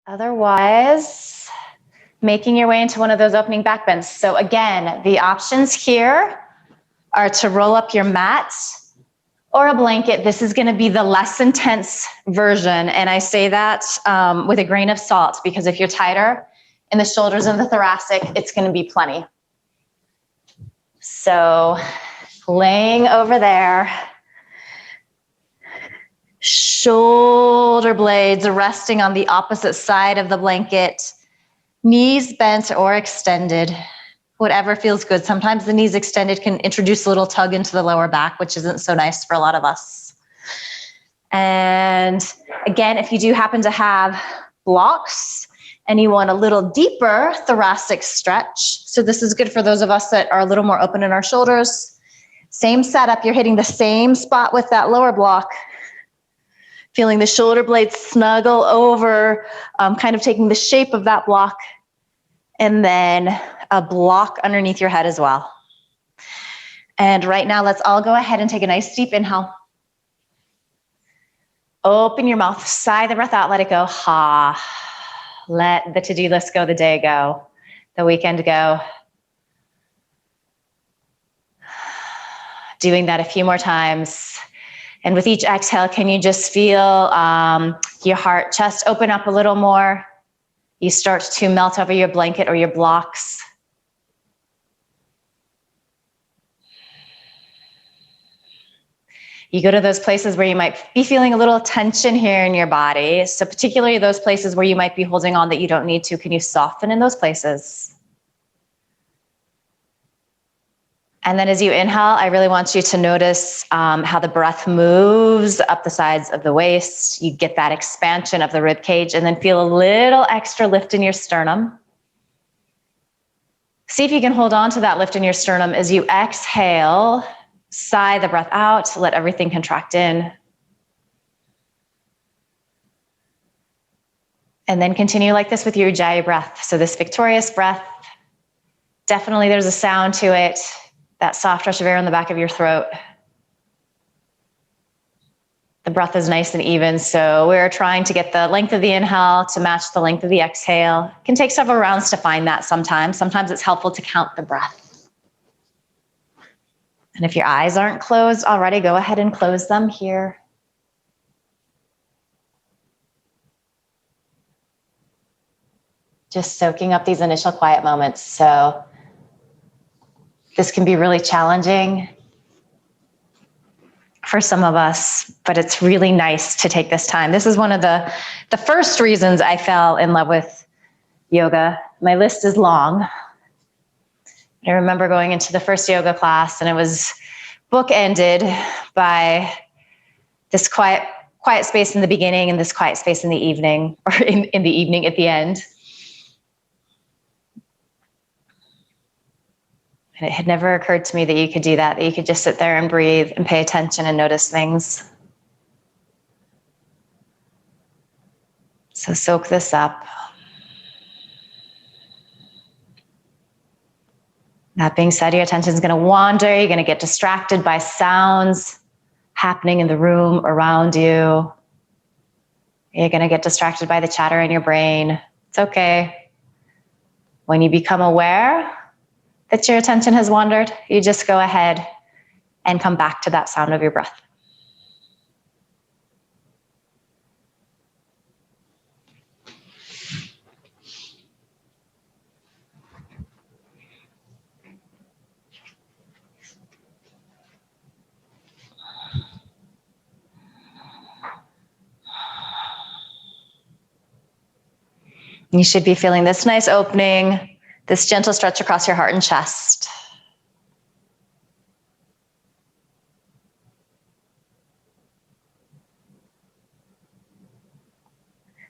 Otherwise, making your way into one of those opening back bends. So again, the options here are to roll up your mat or a blanket. This is going to be the less intense version. And I say that with a grain of salt, because if you're tighter in the shoulders and the thoracic, it's going to be plenty. So laying over there, shoulder blades resting on the opposite side of the blanket, knees bent or extended, whatever feels good. Sometimes the knees extended can introduce a little tug into the lower back, which isn't so nice for a lot of us. And again, if you do happen to have blocks and you want a little deeper thoracic stretch, so this is good for those of us that are a little more open in our shoulders. Same setup, you're hitting the same spot with that lower block, feeling the shoulder blades snuggle over, kind of taking the shape of that block, and then a block underneath your head as well. And right now, let's all go ahead and take a nice deep inhale. Open your mouth, sigh the breath out, let it go. Ha. Let the to-do list go, the day go, the weekend go. Doing that a few more times. And with each exhale, can you just feel your heart, chest open up a little more? You start to melt over your blanket or your blocks. You go to those places where you might be feeling a little tension here in your body. So particularly those places where you might be holding on that you don't need to, can you soften in those places? And then as you inhale, I really want you to notice how the breath moves up the sides of the waist. You get that expansion of the rib cage, and then feel a little extra lift in your sternum. See if you can hold on to that lift in your sternum as you exhale. Sigh the breath out, let everything contract in. And then continue like this with your Ujjayi breath. So this victorious breath, definitely there's a sound to it. That soft rush of air in the back of your throat. The breath is nice and even, so we're trying to get the length of the inhale to match the length of the exhale. It can take several rounds to find that sometimes. Sometimes it's helpful to count the breath. And if your eyes aren't closed already, go ahead and close them here. Just soaking up these initial quiet moments. So this can be really challenging for some of us, but it's really nice to take this time. This is one of the first reasons I fell in love with yoga. My list is long. I remember going into the first yoga class and it was bookended by this quiet space in the beginning and this quiet space in the evening, or in the evening at the end. And it had never occurred to me that you could do that you could just sit there and breathe and pay attention and notice things. So soak this up. That being said, your attention is going to wander. You're going to get distracted by sounds happening in the room around you. You're going to get distracted by the chatter in your brain. It's okay. When you become aware that your attention has wandered, you just go ahead and come back to that sound of your breath. You should be feeling this nice opening, this gentle stretch across your heart and chest.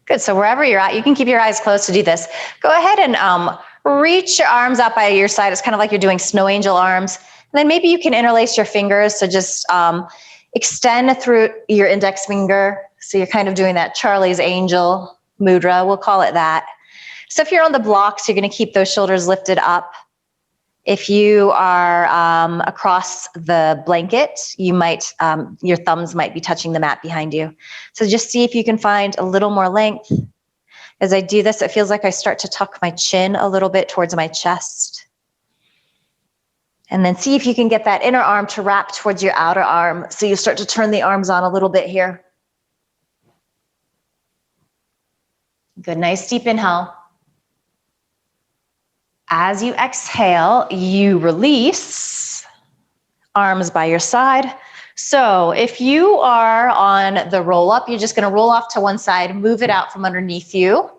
Good, so wherever you're at, you can keep your eyes closed to do this. Go ahead and reach your arms out by your side. It's kind of like you're doing snow angel arms. And then maybe you can interlace your fingers. So just extend through your index finger. So you're kind of doing that Charlie's Angel mudra, we'll call it that. So if you're on the blocks, you're going to keep those shoulders lifted up. If you are across the blanket, you might, your thumbs might be touching the mat behind you. So just see if you can find a little more length. As I do this, it feels like I start to tuck my chin a little bit towards my chest. And then see if you can get that inner arm to wrap towards your outer arm. So you start to turn the arms on a little bit here. Good, nice deep inhale. As you exhale, you release, arms by your side. So if you are on the roll up, you're just gonna roll off to one side, move it out from underneath you,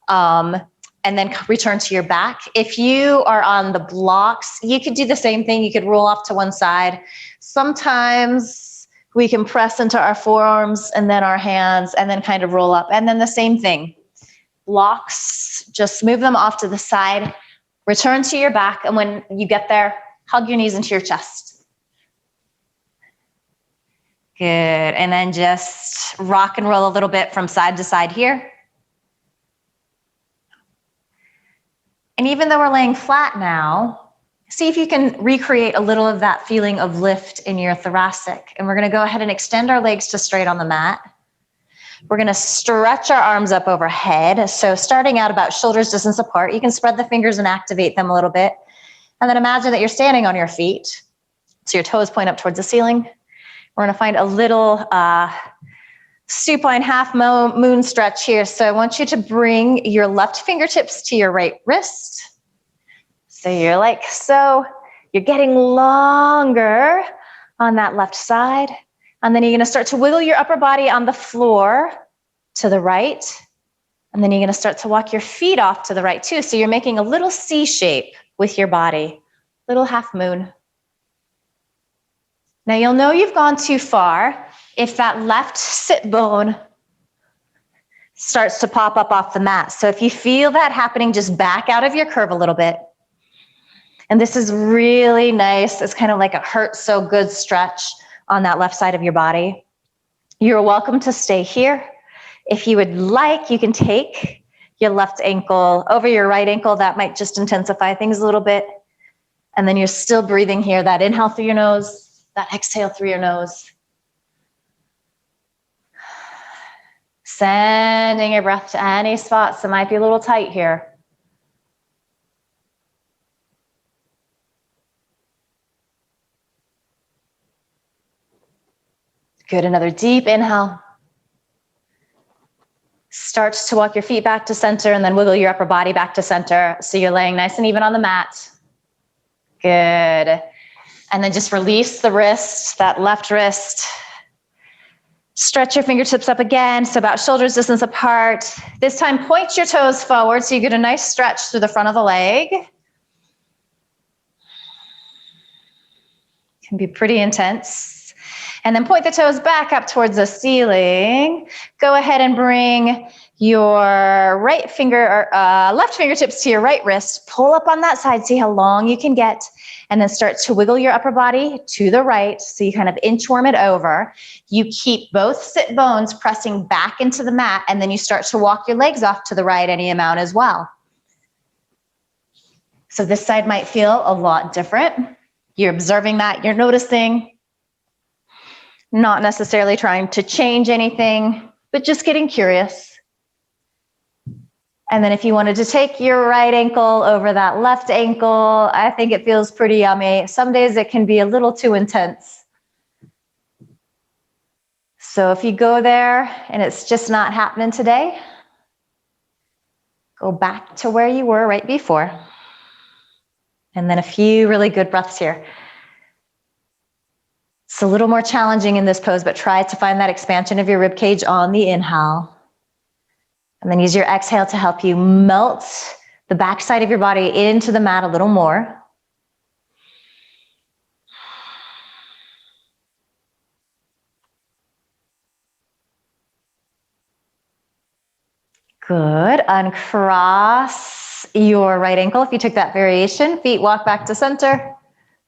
and then return to your back. If you are on the blocks, you could do the same thing. You could roll off to one side. Sometimes we can press into our forearms and then our hands and then kind of roll up. And then the same thing. Blocks, just move them off to the side. Return to your back, and when you get there, hug your knees into your chest. Good, and then just rock and roll a little bit from side to side here. And even though we're laying flat now, see if you can recreate a little of that feeling of lift in your thoracic. And we're gonna go ahead and extend our legs to straight on the mat. We're gonna stretch our arms up overhead. So starting out about shoulders distance apart, you can spread the fingers and activate them a little bit. And then imagine that you're standing on your feet. So your toes point up towards the ceiling. We're gonna find a little supine half moon stretch here. So I want you to bring your left fingertips to your right wrist. So you're like so. You're getting longer on that left side. And then you're gonna start to wiggle your upper body on the floor to the right. And then you're gonna start to walk your feet off to the right too. So you're making a little C shape with your body, little half moon. Now you'll know you've gone too far if that left sit bone starts to pop up off the mat. So if you feel that happening, just back out of your curve a little bit. And this is really nice. It's kind of like a hurt so good stretch on that left side of your body. You're welcome to stay here. If you would like, you can take your left ankle over your right ankle. That might just intensify things a little bit. And then you're still breathing here. That inhale through your nose, that exhale through your nose. Sending your breath to any spots that might be a little tight here. Good, another deep inhale. Start to walk your feet back to center and then wiggle your upper body back to center. So you're laying nice and even on the mat. Good. And then just release the wrist, that left wrist. Stretch your fingertips up again, so about shoulders distance apart. This time, point your toes forward so you get a nice stretch through the front of the leg. Can be pretty intense. And then point the toes back up towards the ceiling. Go ahead and bring your right finger or left fingertips to your right wrist. Pull up on that side, see how long you can get. And then start to wiggle your upper body to the right. So you kind of inchworm it over. You keep both sit bones pressing back into the mat. And then you start to walk your legs off to the right any amount as well. So this side might feel a lot different. You're observing that, you're noticing. Not necessarily trying to change anything, but just getting curious. And then if you wanted to take your right ankle over that left ankle, I think it feels pretty yummy. Some days it can be a little too intense. So if you go there and it's just not happening today, go back to where you were right before. And then a few really good breaths here. It's a little more challenging in this pose, but try to find that expansion of your rib cage on the inhale. And then use your exhale to help you melt the backside of your body into the mat a little more. Good. Uncross your right ankle if you took that variation. Feet walk back to center.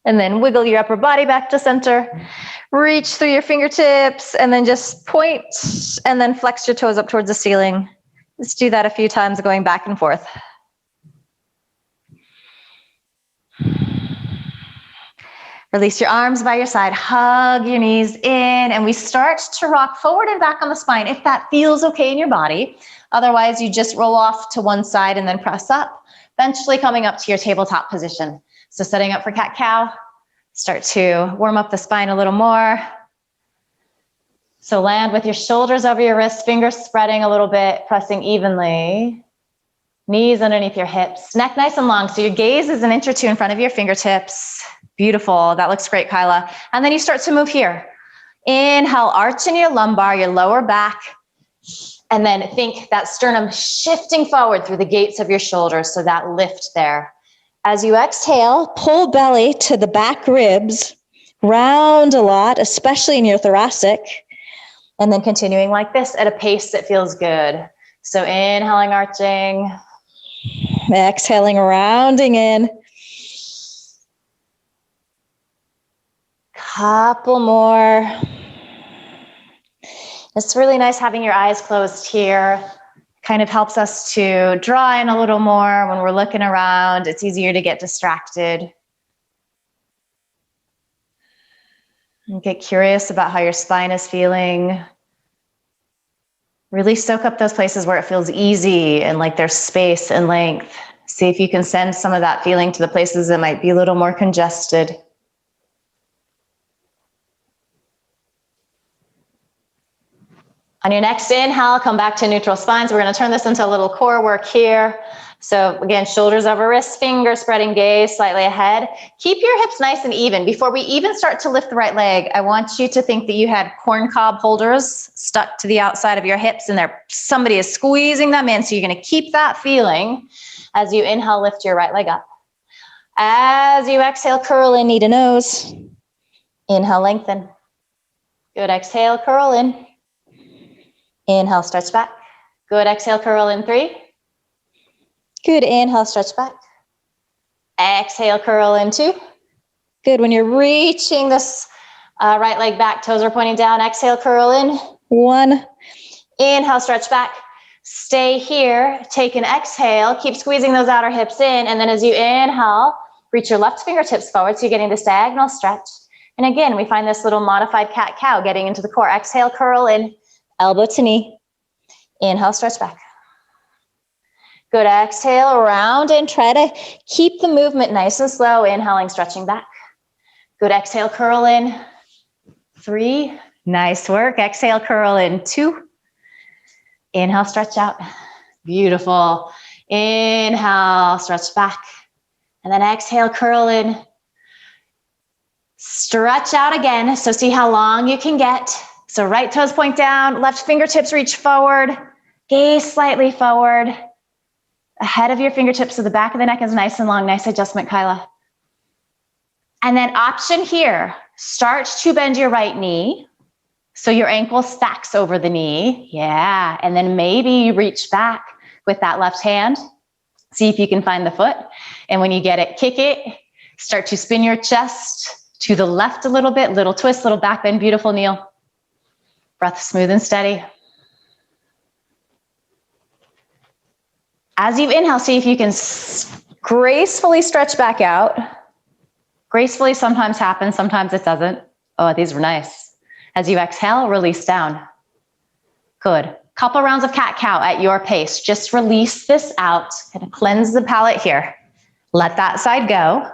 And then wiggle your upper body back to center. Reach through your fingertips and then just point and then flex your toes up towards the ceiling. Just do that a few times going back and forth. Release your arms by your side, hug your knees in, and we start to rock forward and back on the spine if that feels okay in your body. Otherwise, you just roll off to one side and then press up, eventually coming up to your tabletop position. So setting up for cat-cow, start to warm up the spine a little more. So land with your shoulders over your wrists, fingers spreading a little bit, pressing evenly. Knees underneath your hips, neck nice and long. So your gaze is an inch or two in front of your fingertips. Beautiful, that looks great, Kyla. And then you start to move here. Inhale, arch in your lumbar, your lower back. And then think that sternum shifting forward through the gates of your shoulders, so that lift there. As you exhale, pull belly to the back ribs, round a lot, especially in your thoracic. And then continuing like this at a pace that feels good. So inhaling, arching. Exhaling, rounding in. Couple more. It's really nice having your eyes closed here. Kind of helps us to draw in a little more when we're looking around. It's easier to get distracted. And get curious about how your spine is feeling. Really soak up those places where it feels easy and like there's space and length. See if you can send some of that feeling to the places that might be a little more congested. On your next inhale, come back to neutral spine. So we're going to turn this into a little core work here. So again, shoulders over wrists, fingers spreading, gaze slightly ahead. Keep your hips nice and even. Before we even start to lift the right leg, I want you to think that you had corn cob holders stuck to the outside of your hips and somebody is squeezing them in. So you're going to keep that feeling as you inhale, lift your right leg up. As you exhale, curl in, knee to nose. Inhale, lengthen. Good, exhale, curl in. Inhale, stretch back. Good, exhale, curl in 3. Good, inhale, stretch back. Exhale, curl in 2. Good, when you're reaching this right leg back, toes are pointing down. Exhale, curl in 1. Inhale, stretch back. Stay here, take an exhale, keep squeezing those outer hips in, and then as you inhale, reach your left fingertips forward, so you're getting this diagonal stretch. And again, we find this little modified cat-cow getting into the core. Exhale, curl in, elbow to knee. Inhale, stretch back. Good, exhale, round and try to keep the movement nice and slow. Inhaling, stretching back. Good, exhale, curl in 3. Nice work. Exhale, curl in 2. Inhale, stretch out. Beautiful. Inhale, stretch back. And then exhale, curl in. Stretch out again. So see how long you can get. So right toes point down, left fingertips reach forward, gaze slightly forward, ahead of your fingertips so the back of the neck is nice and long. Nice adjustment, Kyla. And then option here, start to bend your right knee so your ankle stacks over the knee. Yeah, and then maybe you reach back with that left hand. See if you can find the foot. And when you get it, kick it. Start to spin your chest to the left a little bit, little twist, little back bend, beautiful kneel. Breath smooth and steady. As you inhale, see if you can gracefully stretch back out. Gracefully sometimes happens, sometimes it doesn't. Oh, these were nice. As you exhale, release down. Good. Couple rounds of cat-cow at your pace. Just release this out. Kind of cleanse the palate here. Let that side go.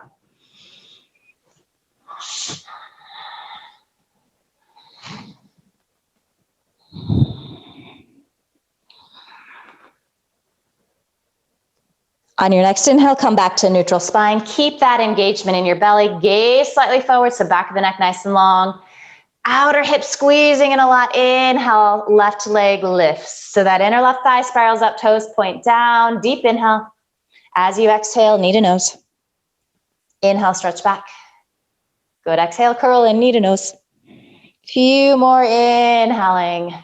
On your next inhale, come back to neutral spine. Keep that engagement in your belly. Gaze slightly forward, so back of the neck nice and long. Outer hip squeezing in a lot. Inhale, left leg lifts. So that inner left thigh spirals up, toes point down. Deep inhale. As you exhale, knee to nose. Inhale, stretch back. Good, exhale, curl in, knee to nose. Few more inhaling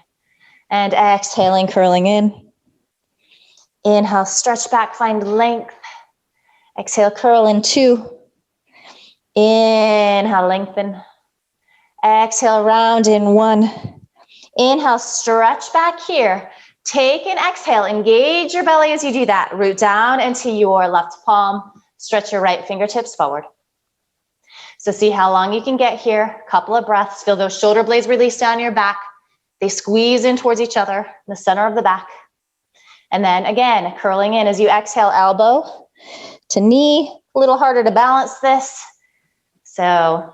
and exhaling, curling in. Inhale, stretch back, find length. Exhale, curl in 2. Inhale, lengthen. Exhale, round in 1. Inhale, stretch back here. Take an exhale, engage your belly as you do that. Root down into your left palm. Stretch your right fingertips forward. So see how long you can get here. Couple of breaths. Feel those shoulder blades release down your back. They squeeze in towards each other, the center of the back. And then again, curling in as you exhale, elbow to knee. A little harder to balance this. So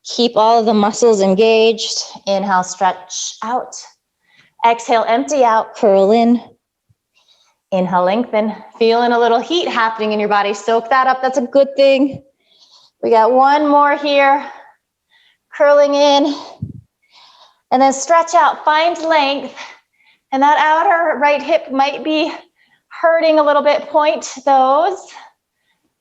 keep all of the muscles engaged. Inhale, stretch out. Exhale, empty out, curl in. Inhale, lengthen. Feeling a little heat happening in your body. Soak that up. That's a good thing. We got one more here. Curling in. And then stretch out. Find length. And that outer right hip might be hurting a little bit. Point those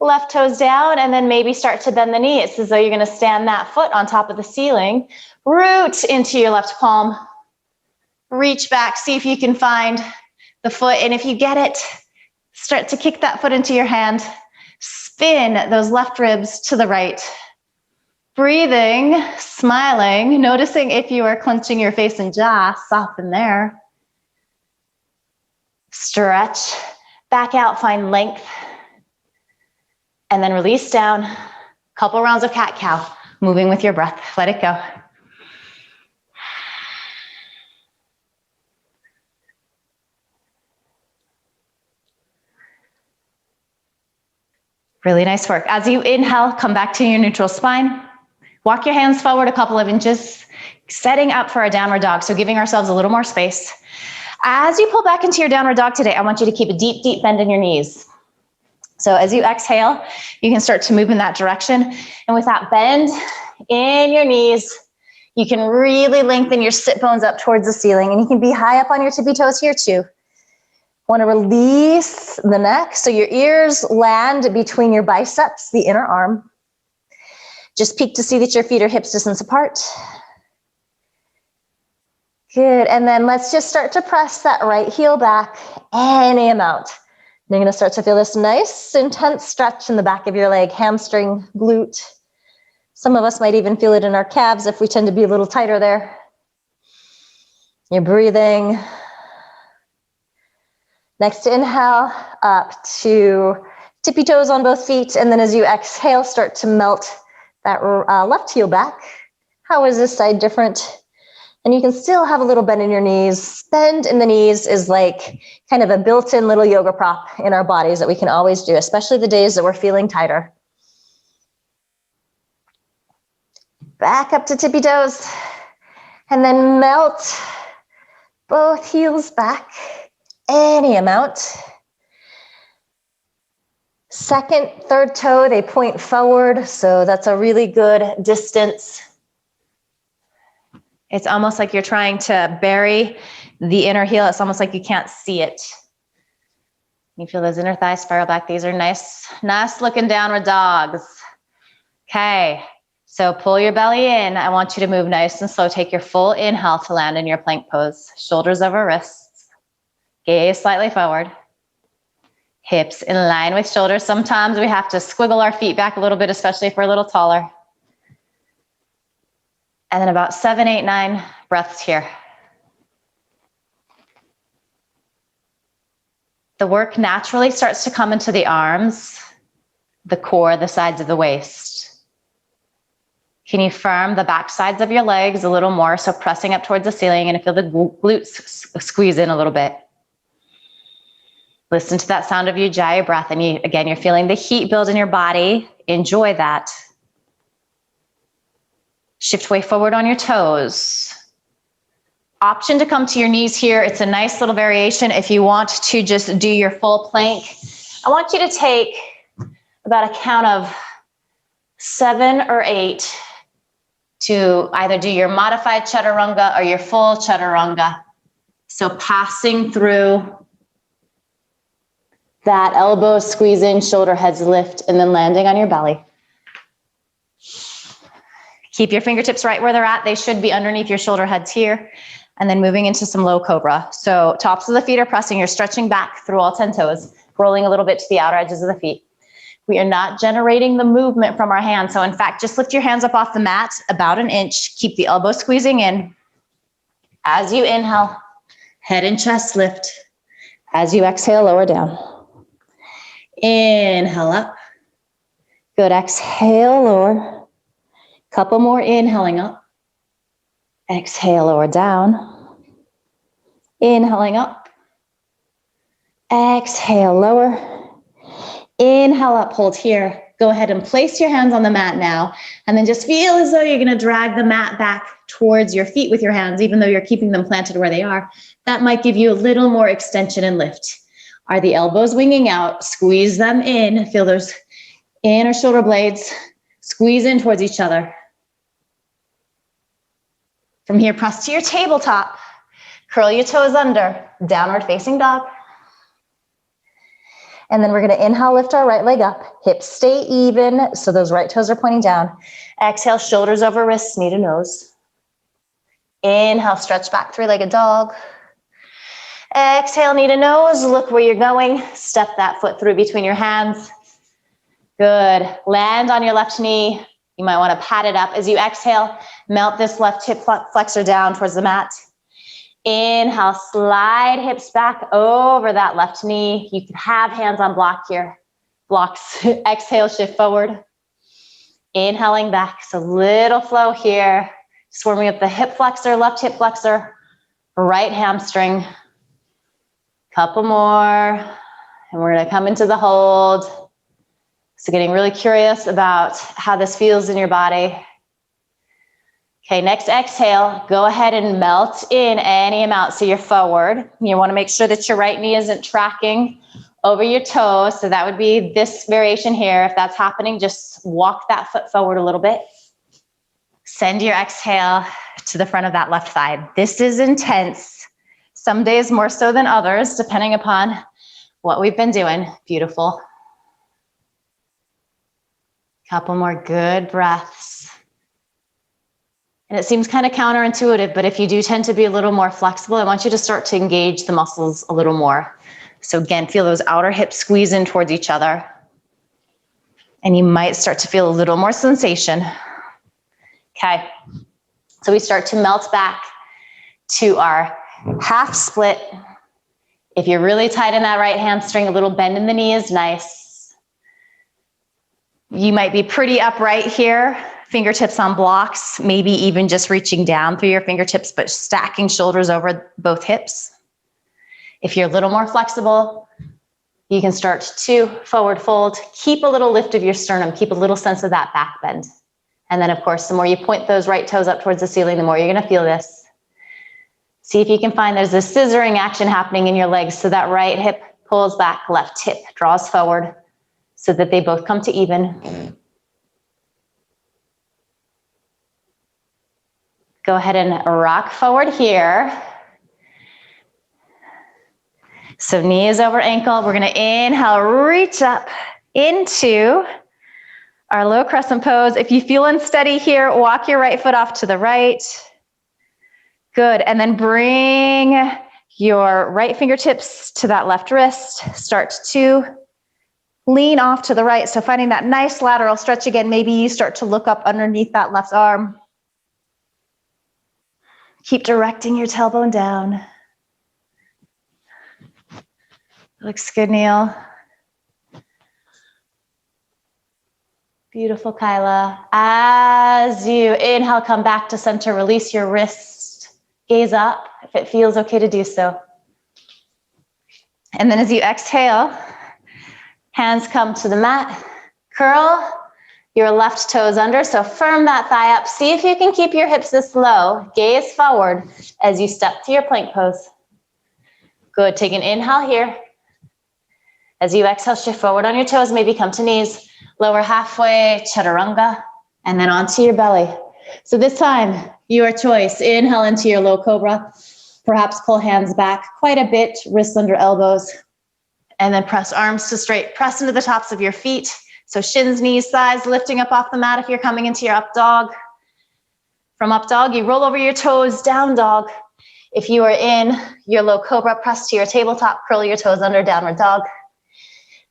left toes down and then maybe start to bend the knee. It's as though you're going to stand that foot on top of the ceiling. Root into your left palm. Reach back. See if you can find the foot. And if you get it, start to kick that foot into your hand. Spin those left ribs to the right. Breathing, smiling, noticing if you are clenching your face and jaw, soften there. Stretch, back out, find length. And then release down. Couple rounds of cat-cow, moving with your breath. Let it go. Really nice work. As you inhale, come back to your neutral spine. Walk your hands forward a couple of inches, setting up for a downward dog. So giving ourselves a little more space. As you pull back into your downward dog today, I want you to keep a deep, deep bend in your knees. So as you exhale, you can start to move in that direction. And with that bend in your knees, you can really lengthen your sit bones up towards the ceiling. And you can be high up on your tippy toes here too. Want to release the neck so your ears land between your biceps, the inner arm. Just peek to see that your feet are hips distance apart. Good, and then let's just start to press that right heel back any amount. You're gonna start to feel this nice, intense stretch in the back of your leg, hamstring, glute. Some of us might even feel it in our calves if we tend to be a little tighter there. You're breathing. Next inhale, up to tippy toes on both feet. And then as you exhale, start to melt that left heel back. How is this side different? And you can still have a little bend in your knees. Bend in the knees is like kind of a built-in little yoga prop in our bodies that we can always do, especially the days that we're feeling tighter. Back up to tippy toes. And then melt both heels back. Any amount. Second, third toe, they point forward. So that's a really good distance. It's almost like you're trying to bury the inner heel. It's almost like you can't see it. You feel those inner thighs spiral back. These are nice looking downward dogs. Okay, so pull your belly in. I want you to move nice and slow. Take your full inhale to land in your plank pose. Shoulders over wrists. Gaze slightly forward. Hips in line with shoulders. Sometimes we have to squiggle our feet back a little bit, especially if we're a little taller. And then about 7, 8, 9 breaths here. The work naturally starts to come into the arms, the core, the sides of the waist. Can you firm the back sides of your legs a little more? So pressing up towards the ceiling and feel the glutes squeeze in a little bit. Listen to that sound of your JaBoYo breath. And you're feeling the heat build in your body. Enjoy that. Shift way forward on your toes. Option to come to your knees here. It's a nice little variation. If you want to just do your full plank, I want you to take about a count of 7 or 8 to either do your modified chaturanga or your full chaturanga. So passing through that elbows squeeze in, shoulder heads lift, and then landing on your belly. Keep your fingertips right where they're at. They should be underneath your shoulder heads here. And then moving into some low cobra. So tops of the feet are pressing. You're stretching back through all 10 toes, rolling a little bit to the outer edges of the feet. We are not generating the movement from our hands. So in fact, just lift your hands up off the mat about an inch. Keep the elbows squeezing in. As you inhale, head and chest lift. As you exhale, lower down. Inhale up. Good. Exhale, lower. Couple more, inhaling up. Exhale, lower down. Inhaling up. Exhale, lower. Inhale up, hold here. Go ahead and place your hands on the mat now. And then just feel as though you're gonna drag the mat back towards your feet with your hands, even though you're keeping them planted where they are. That might give you a little more extension and lift. Are the elbows winging out? Squeeze them in. Feel those inner shoulder blades squeeze in towards each other. From here, press to your tabletop. Curl your toes under, downward facing dog. And then we're gonna inhale, lift our right leg up. Hips stay even, so those right toes are pointing down. Exhale, shoulders over wrists, knee to nose. Inhale, stretch back, three-legged dog. Exhale, knee to nose, look where you're going. Step that foot through between your hands. Good, land on your left knee. You might wanna pat it up. As you exhale, melt this left hip flexor down towards the mat. Inhale, slide hips back over that left knee. You can have hands on block here. Blocks, exhale, shift forward. Inhaling back, so little flow here. Just warming up the hip flexor, left hip flexor, right hamstring. Couple more, and we're gonna come into the hold. So getting really curious about how this feels in your body. Okay, next exhale, go ahead and melt in any amount. So you're forward. You wanna make sure that your right knee isn't tracking over your toes. So that would be this variation here. If that's happening, just walk that foot forward a little bit. Send your exhale to the front of that left thigh. This is intense. Some days more so than others, depending upon what we've been doing. Beautiful. Couple more good breaths. And it seems kind of counterintuitive, but if you do tend to be a little more flexible, I want you to start to engage the muscles a little more. So again, feel those outer hips squeeze in towards each other. And you might start to feel a little more sensation. Okay, so we start to melt back to our half split. If you're really tight in that right hamstring, a little bend in the knee is nice. You might be pretty upright here. Fingertips on blocks, maybe even just reaching down through your fingertips, but stacking shoulders over both hips. If you're a little more flexible, you can start to forward fold. Keep a little lift of your sternum. Keep a little sense of that back bend. And then of course, the more you point those right toes up towards the ceiling, the more you're gonna feel this. See if you can find there's this scissoring action happening in your legs. So that right hip pulls back, left hip draws forward so that they both come to even. Go ahead and rock forward here. So knee is over ankle. We're gonna inhale, reach up into our low crescent pose. If you feel unsteady here, walk your right foot off to the right. Good, and then bring your right fingertips to that left wrist. Start to lean off to the right. So finding that nice lateral stretch again. Maybe you start to look up underneath that left arm. Keep directing your tailbone down. Looks good, Neil. Beautiful, Kyla. As you inhale, come back to center, release your wrist, gaze up if it feels okay to do so. And then as you exhale, hands come to the mat, curl your left toes under, so firm that thigh up. See if you can keep your hips this low. Gaze forward as you step to your plank pose. Good, take an inhale here. As you exhale, shift forward on your toes, maybe come to knees. Lower halfway, chaturanga, and then onto your belly. So this time, your choice. Inhale into your low cobra. Perhaps pull hands back quite a bit, wrists under elbows. And then press arms to straight. Press into the tops of your feet. So shins, knees, thighs, lifting up off the mat if you're coming into your up dog. From up dog, you roll over your toes, down dog. If you are in your low cobra, press to your tabletop, curl your toes under, downward dog.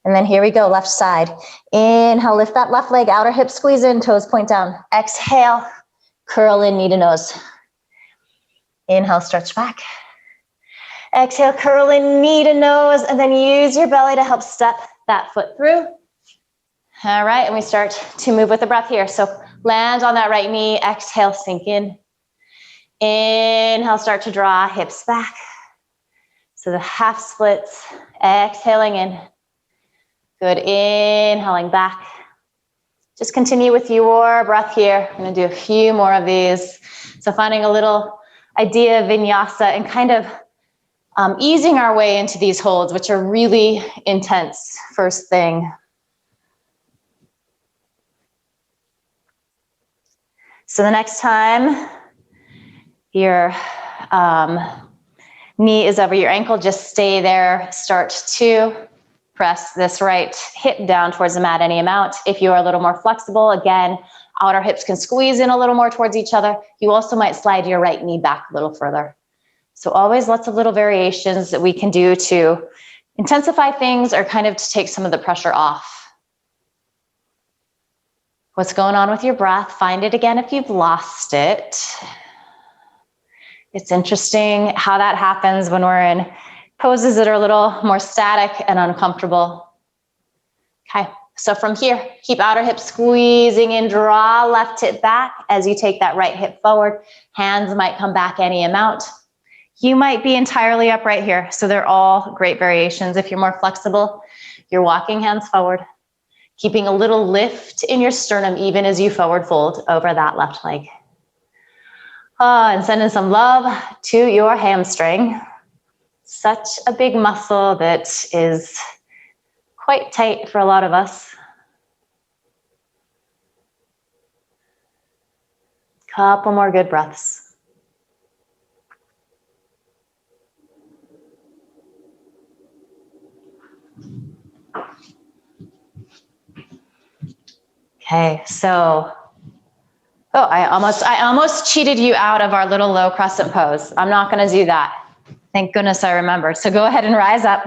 And then here we go, left side. Inhale, lift that left leg, outer hip squeeze in, toes point down. Exhale, curl in, knee to nose. Inhale, stretch back. Exhale, curl in, knee to nose, and then use your belly to help step that foot through. All right, and we start to move with the breath here. So land on that right knee, exhale, sink in. Inhale, start to draw hips back. So the half splits, exhaling in. Good, inhaling back. Just continue with your breath here. I'm gonna do a few more of these. So finding a little idea of vinyasa and kind of easing our way into these holds, which are really intense first thing. So the next time your knee is over your ankle, just stay there. Start to press this right hip down towards the mat any amount. If you are a little more flexible, again, outer hips can squeeze in a little more towards each other. You also might slide your right knee back a little further. So always lots of little variations that we can do to intensify things or kind of to take some of the pressure off. What's going on with your breath? Find it again if you've lost it. It's interesting how that happens when we're in poses that are a little more static and uncomfortable. Okay, so from here, keep outer hip squeezing in, draw left hip back as you take that right hip forward. Hands might come back any amount. You might be entirely upright here, so they're all great variations. If you're more flexible, you're walking hands forward, keeping a little lift in your sternum even as you forward fold over that left leg. And sending some love to your hamstring. Such a big muscle that is quite tight for a lot of us. Couple more good breaths. Okay, so, I almost cheated you out of our little low crescent pose. I'm not gonna do that. Thank goodness I remembered. So go ahead and rise up.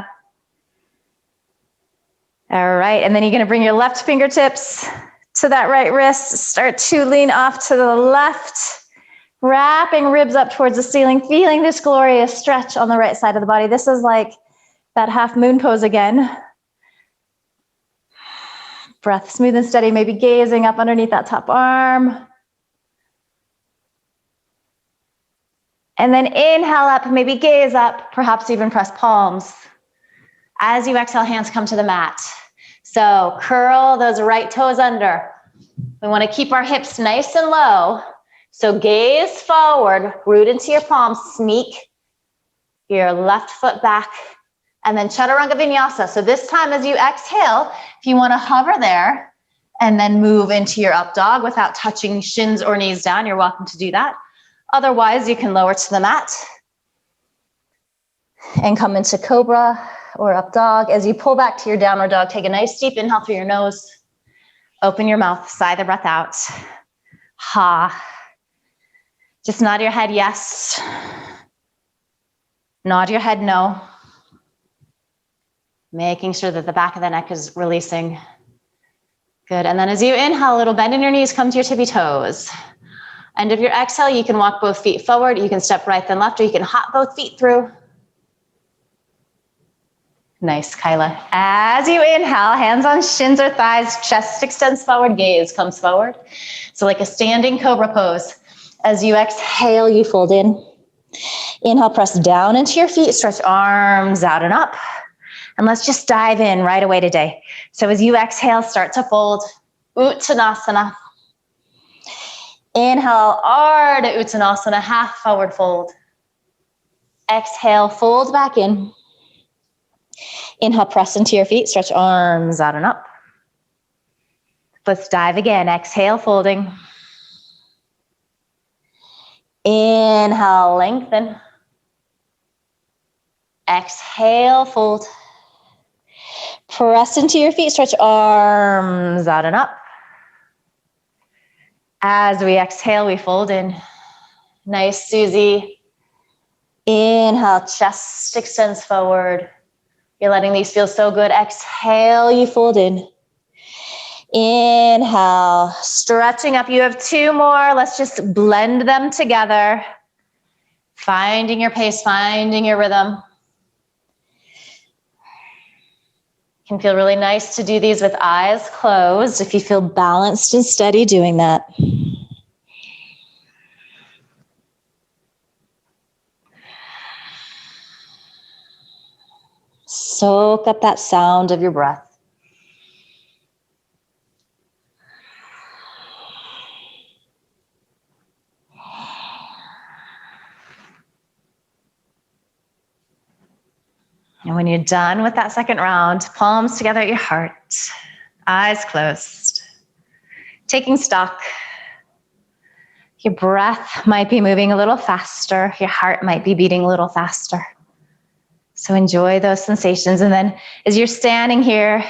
All right, and then you're gonna bring your left fingertips to that right wrist. Start to lean off to the left, wrapping ribs up towards the ceiling, feeling this glorious stretch on the right side of the body. This is like that half moon pose again. Breath smooth and steady, maybe gazing up underneath that top arm. And then inhale up, maybe gaze up, perhaps even press palms. As you exhale, hands come to the mat. So curl those right toes under. We want to keep our hips nice and low. So gaze forward, root into your palms, sneak your left foot back, and then Chaturanga Vinyasa. So this time as you exhale, if you want to hover there and then move into your up dog without touching shins or knees down, you're welcome to do that. Otherwise, you can lower to the mat and come into Cobra or up dog. As you pull back to your downward dog, take a nice deep inhale through your nose. Open your mouth, sigh the breath out. Ha. Just nod your head yes. Nod your head no. Making sure that the back of the neck is releasing. Good, and then as you inhale, a little bend in your knees, come to your tippy toes. End of your exhale, you can walk both feet forward, you can step right then left, or you can hop both feet through. Nice, Kyla. As you inhale, hands on shins or thighs, chest extends forward, gaze comes forward. So like a standing cobra pose. As you exhale, you fold in. Inhale, press down into your feet, stretch arms out and up. And let's just dive in right away today. So as you exhale, start to fold, Uttanasana. Inhale, Ardha Uttanasana, half forward fold. Exhale, fold back in. Inhale, press into your feet, stretch arms out and up. Let's dive again. Exhale, folding. Inhale, lengthen. Exhale, fold. Press into your feet, stretch arms out and up. As we exhale, we fold in. Nice, Susie. Inhale, chest extends forward. You're letting these feel so good. Exhale, you fold in. Inhale, stretching up. You have two more. Let's just blend them together. Finding your pace, finding your rhythm. It can feel really nice to do these with eyes closed if you feel balanced and steady doing that. Soak up that sound of your breath. And when you're done with that second round, palms together at your heart, eyes closed. Taking stock. Your breath might be moving a little faster. Your heart might be beating a little faster. So enjoy those sensations. And then as you're standing here,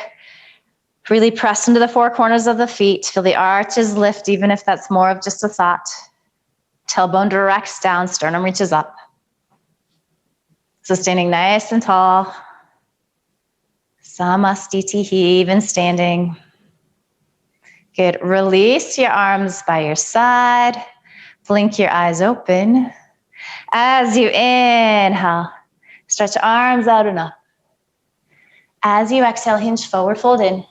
really press into the four corners of the feet. Feel the arches lift, even if that's more of just a thought. Tailbone directs down, sternum reaches up. So standing nice and tall. Samastiti, even standing. Good. Release your arms by your side. Blink your eyes open. As you inhale, stretch arms out and up. As you exhale, hinge forward, fold in.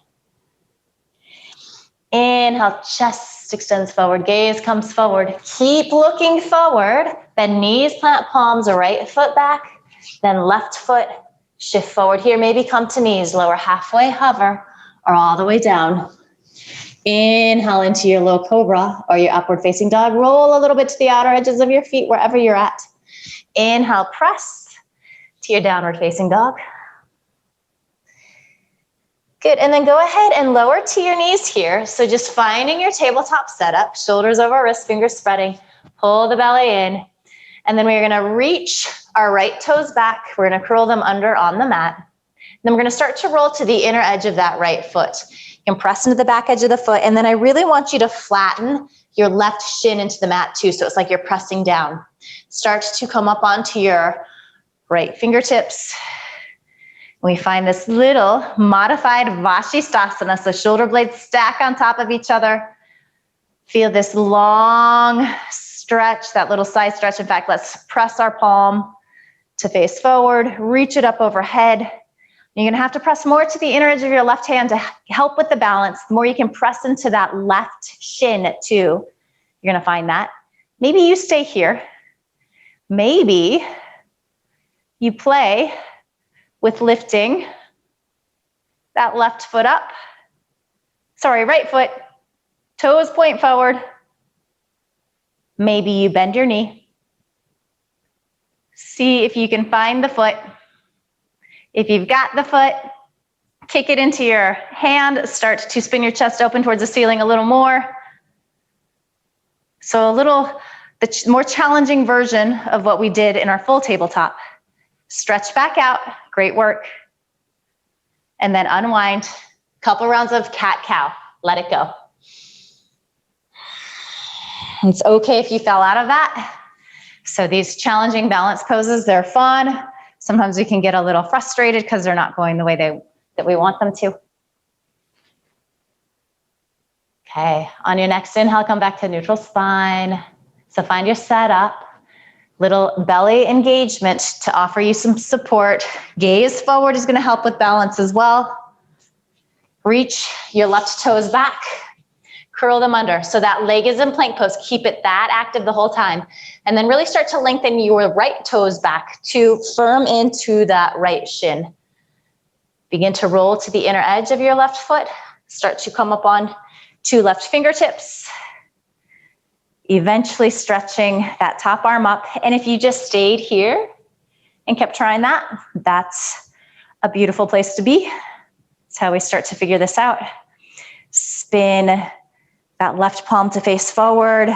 Inhale, chest extends forward, gaze comes forward. Keep looking forward. Bend knees, plant palms, right foot back. Then left foot, shift forward here. Maybe come to knees, lower halfway, hover, or all the way down. Inhale into your low cobra or your upward facing dog. Roll a little bit to the outer edges of your feet, wherever you're at. Inhale, press to your downward facing dog. Good, and then go ahead and lower to your knees here. So just finding your tabletop setup, shoulders over wrists, fingers spreading. Pull the belly in. And then we're gonna reach our right toes back. We're gonna curl them under on the mat. Then we're gonna start to roll to the inner edge of that right foot. You can press into the back edge of the foot. And then I really want you to flatten your left shin into the mat too. So it's like you're pressing down. Start to come up onto your right fingertips. We find this little modified Vashisthasana. So shoulder blades stack on top of each other. Feel this long stretch, that little side stretch. In fact, let's press our palm to face forward, reach it up overhead. You're gonna have to press more to the inner edge of your left hand to help with the balance. The more you can press into that left shin too, you're gonna find that. Maybe you stay here. Maybe you play with lifting that left foot up. Sorry, right foot. Toes point forward. Maybe you bend your knee. See if you can find the foot. If you've got the foot, kick it into your hand. Start to spin your chest open towards the ceiling a little more. So the more challenging version of what we did in our full tabletop. Stretch back out, great work. And then unwind. Couple rounds of cat-cow, let it go. It's okay if you fell out of that. So these challenging balance poses, they're fun. Sometimes we can get a little frustrated because they're not going the way that we want them to. Okay, on your next inhale, come back to neutral spine. So find your setup. Little belly engagement to offer you some support. Gaze forward is gonna help with balance as well. Reach your left toes back. Curl them under. So that leg is in plank pose. Keep it that active the whole time. And then really start to lengthen your right toes back to firm into that right shin. Begin to roll to the inner edge of your left foot. Start to come up on two left fingertips. Eventually stretching that top arm up. And if you just stayed here and kept trying that, that's a beautiful place to be. That's how we start to figure this out. Spin that left palm to face forward.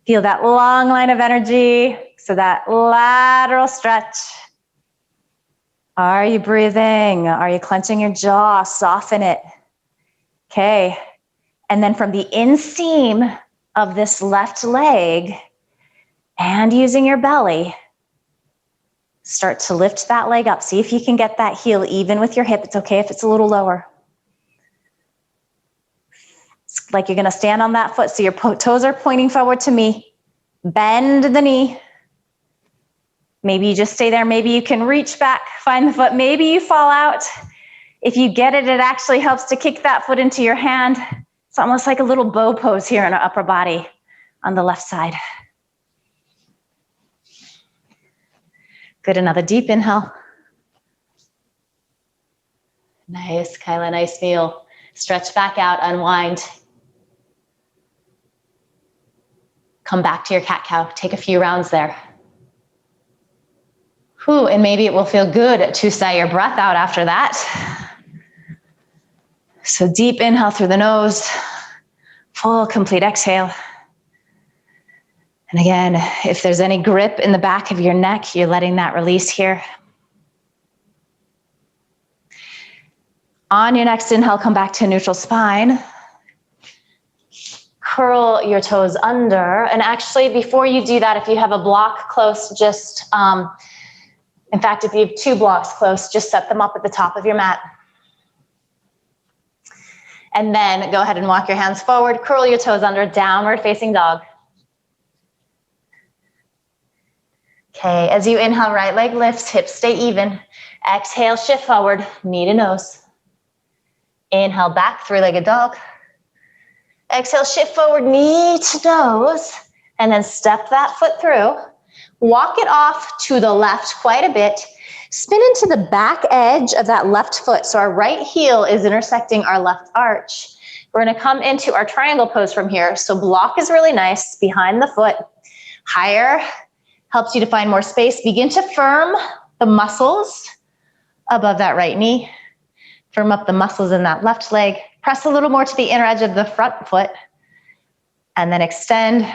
Feel that long line of energy. So that lateral stretch. Are you breathing? Are you clenching your jaw? Soften it. Okay. And then from the inseam of this left leg and using your belly, start to lift that leg up. See if you can get that heel even with your hip. It's okay if it's a little lower. It's like you're gonna stand on that foot so your toes are pointing forward to me. Bend the knee. Maybe you just stay there. Maybe you can reach back, find the foot. Maybe you fall out. If you get it, it actually helps to kick that foot into your hand. It's almost like a little bow pose here in our upper body on the left side. Good, another deep inhale. Nice, Kyla, nice feel. Stretch back out, unwind. Come back to your cat-cow, take a few rounds there. Whew, and maybe it will feel good to sigh your breath out after that. So deep inhale through the nose, full complete exhale. And again, if there's any grip in the back of your neck, you're letting that release here. On your next inhale, come back to neutral spine. Curl your toes under. And actually, before you do that, if you have a block close, just, in fact, if you have 2 blocks close, just set them up at the top of your mat. And then go ahead and walk your hands forward, curl your toes under, downward facing dog. Okay, as you inhale, right leg lifts, hips stay even. Exhale, shift forward, knee to nose. Inhale, back, 3-legged dog. Exhale, shift forward, knee to nose. And then step that foot through. Walk it off to the left quite a bit. Spin into the back edge of that left foot. So our right heel is intersecting our left arch. We're gonna come into our triangle pose from here. So block is really nice behind the foot. Higher helps you to find more space. Begin to firm the muscles above that right knee. Firm up the muscles in that left leg. Press a little more to the inner edge of the front foot. And then extend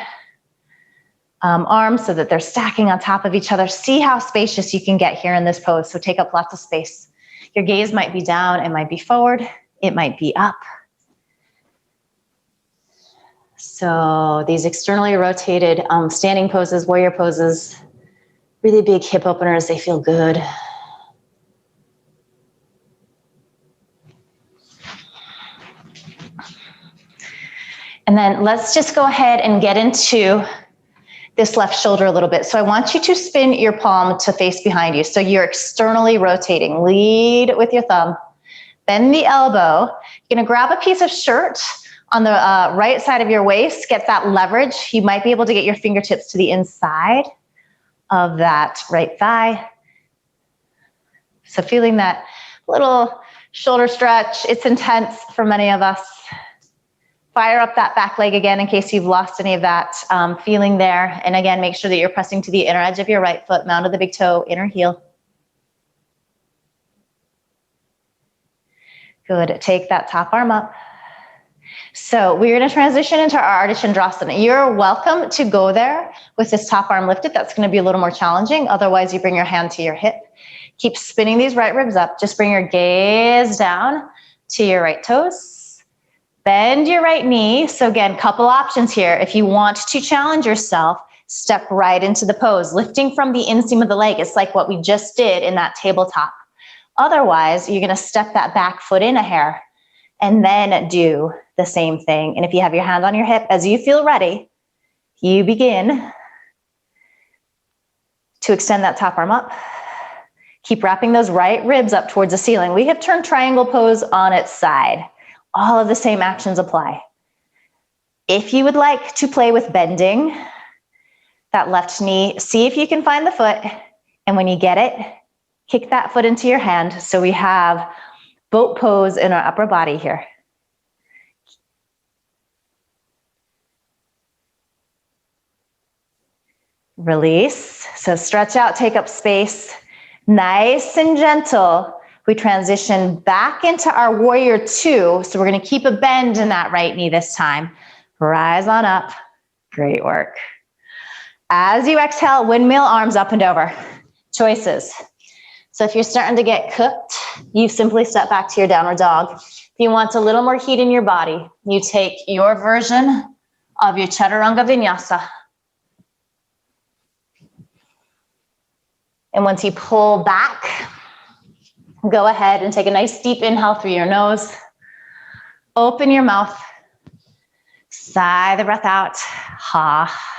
arms so that they're stacking on top of each other. See how spacious you can get here in this pose. So take up lots of space. Your gaze might be down, it might be forward, it might be up. So these externally rotated standing poses, warrior poses, really big hip openers, they feel good. And then let's just go ahead and get into this left shoulder a little bit. So I want you to spin your palm to face behind you. So you're externally rotating. Lead with your thumb. Bend the elbow. You're gonna grab a piece of shirt on the right side of your waist. Get that leverage. You might be able to get your fingertips to the inside of that right thigh. So feeling that little shoulder stretch. It's intense for many of us. Fire up that back leg again in case you've lost any of that feeling there. And again, make sure that you're pressing to the inner edge of your right foot, mound of the big toe, inner heel. Good, take that top arm up. So we're gonna transition into our Ardha Chandrasana. You're welcome to go there with this top arm lifted. That's gonna be a little more challenging. Otherwise, you bring your hand to your hip. Keep spinning these right ribs up. Just bring your gaze down to your right toes. Bend your right knee. So again, couple options here. If you want to challenge yourself, step right into the pose, lifting from the inseam of the leg. It's like what we just did in that tabletop. Otherwise, you're gonna step that back foot in a hair and then do the same thing. And if you have your hand on your hip, as you feel ready, you begin to extend that top arm up. Keep wrapping those right ribs up towards the ceiling. We have turned triangle pose on its side. All of the same actions apply. If you would like to play with bending that left knee, see if you can find the foot. And when you get it, kick that foot into your hand. So we have boat pose in our upper body here. Release. So stretch out, take up space. Nice and gentle. We transition back into our warrior 2. So we're gonna keep a bend in that right knee this time. Rise on up. Great work. As you exhale, windmill arms up and over. Choices. So if you're starting to get cooked, you simply step back to your downward dog. If you want a little more heat in your body, you take your version of your Chaturanga vinyasa. And once you pull back, go ahead and take a nice deep inhale through your nose. Open your mouth. Sigh the breath out. Ha.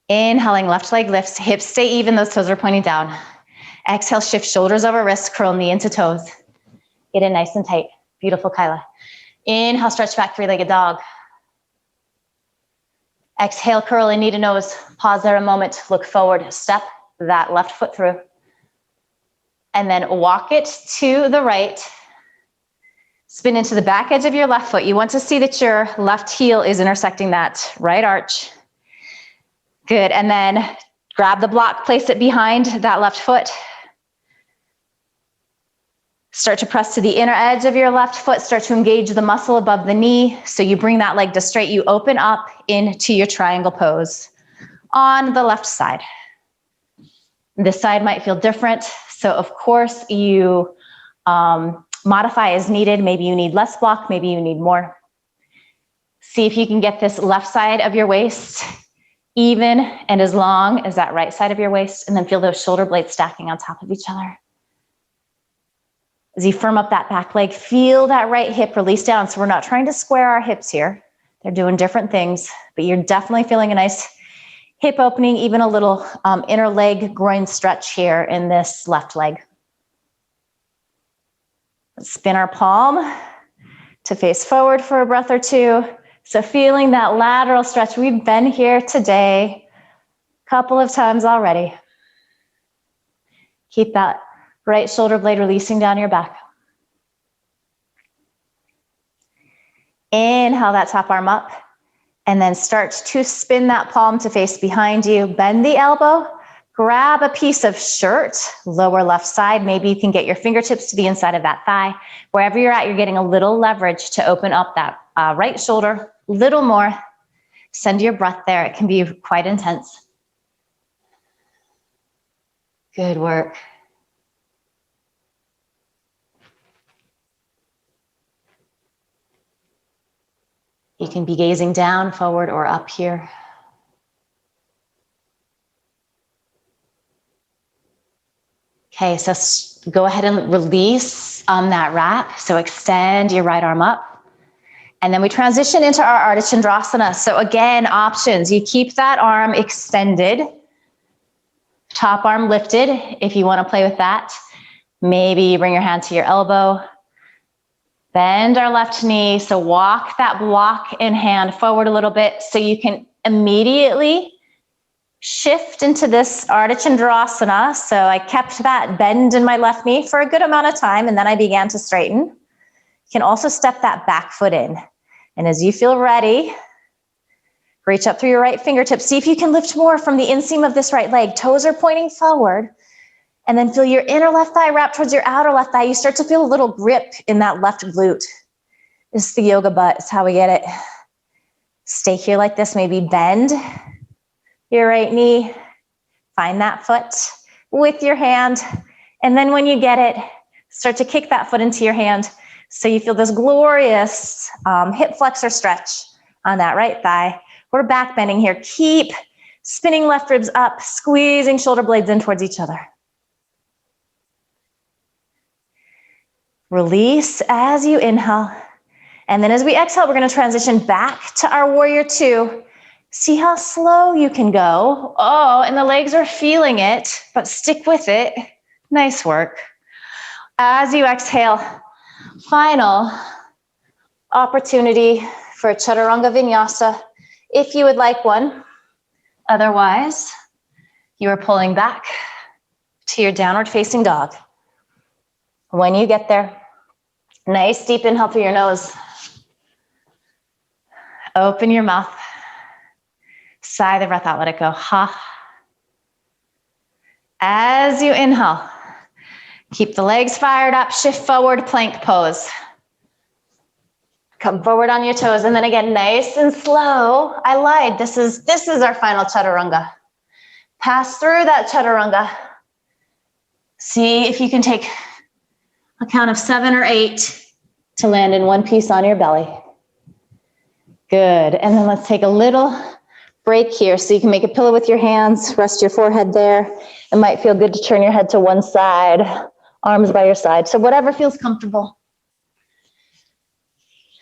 Inhaling, left leg lifts, hips stay even, those toes are pointing down. Exhale, shift shoulders over wrists, curl knee into toes. Get in nice and tight. Beautiful, Kyla. Inhale, stretch back, three-legged dog. Exhale, curl in knee to nose. Pause there a moment, look forward, step that left foot through. And then walk it to the right. Spin into the back edge of your left foot. You want to see that your left heel is intersecting that right arch. Good, and then grab the block, place it behind that left foot. Start to press to the inner edge of your left foot. Start to engage the muscle above the knee. So you bring that leg to straight. You open up into your triangle pose on the left side. This side might feel different. So of course you modify as needed. Maybe you need less block, maybe you need more. See if you can get this left side of your waist even and as long as that right side of your waist, and then feel those shoulder blades stacking on top of each other. As you firm up that back leg, feel that right hip release down. So we're not trying to square our hips here. They're doing different things, but you're definitely feeling a nice hip opening, even a little inner leg groin stretch here in this left leg. Let's spin our palm to face forward for a breath or two. So feeling that lateral stretch. We've been here today a couple of times already. Keep that right shoulder blade releasing down your back. Inhale that top arm up, and then start to spin that palm to face behind you. Bend the elbow, grab a piece of shirt, lower left side. Maybe you can get your fingertips to the inside of that thigh. Wherever you're at, you're getting a little leverage to open up that right shoulder, little more. Send your breath there. It can be quite intense. Good work. You can be gazing down, forward, or up here. Okay, so go ahead and release on that wrap. So extend your right arm up. And then we transition into our Ardha Chandrasana. So again, options. You keep that arm extended. Top arm lifted if you want to play with that. Maybe you bring your hand to your elbow. Bend our left knee, so walk that block in hand forward a little bit so you can immediately shift into this Ardha Chandrasana. So I kept that bend in my left knee for a good amount of time, and then I began to straighten. You can also step that back foot in. And as you feel ready, reach up through your right fingertips. See if you can lift more from the inseam of this right leg. Toes are pointing forward. And then feel your inner left thigh wrap towards your outer left thigh. You start to feel a little grip in that left glute. This is the yoga butt. It's how we get it. Stay here like this. Maybe bend your right knee. Find that foot with your hand. And then when you get it, start to kick that foot into your hand. So you feel this glorious hip flexor stretch on that right thigh. We're back bending here. Keep spinning left ribs up, squeezing shoulder blades in towards each other. Release as you inhale. And then as we exhale, we're going to transition back to our warrior two. See how slow you can go. Oh, and the legs are feeling it, but stick with it. Nice work. As you exhale, final opportunity for a Chaturanga Vinyasa, if you would like one. Otherwise, you are pulling back to your downward facing dog. When you get there, nice deep inhale through your nose. Open your mouth. Sigh the breath out, let it go. Ha. As you inhale, keep the legs fired up, shift forward, plank pose. Come forward on your toes, and then again, nice and slow. I lied, this is our final Chaturanga. Pass through that Chaturanga. See if you can take a count of 7 or 8 to land in one piece on your belly. Good, and then let's take a little break here so you can make a pillow with your hands, rest your forehead there. It might feel good to turn your head to one side, arms by your side. So whatever feels comfortable.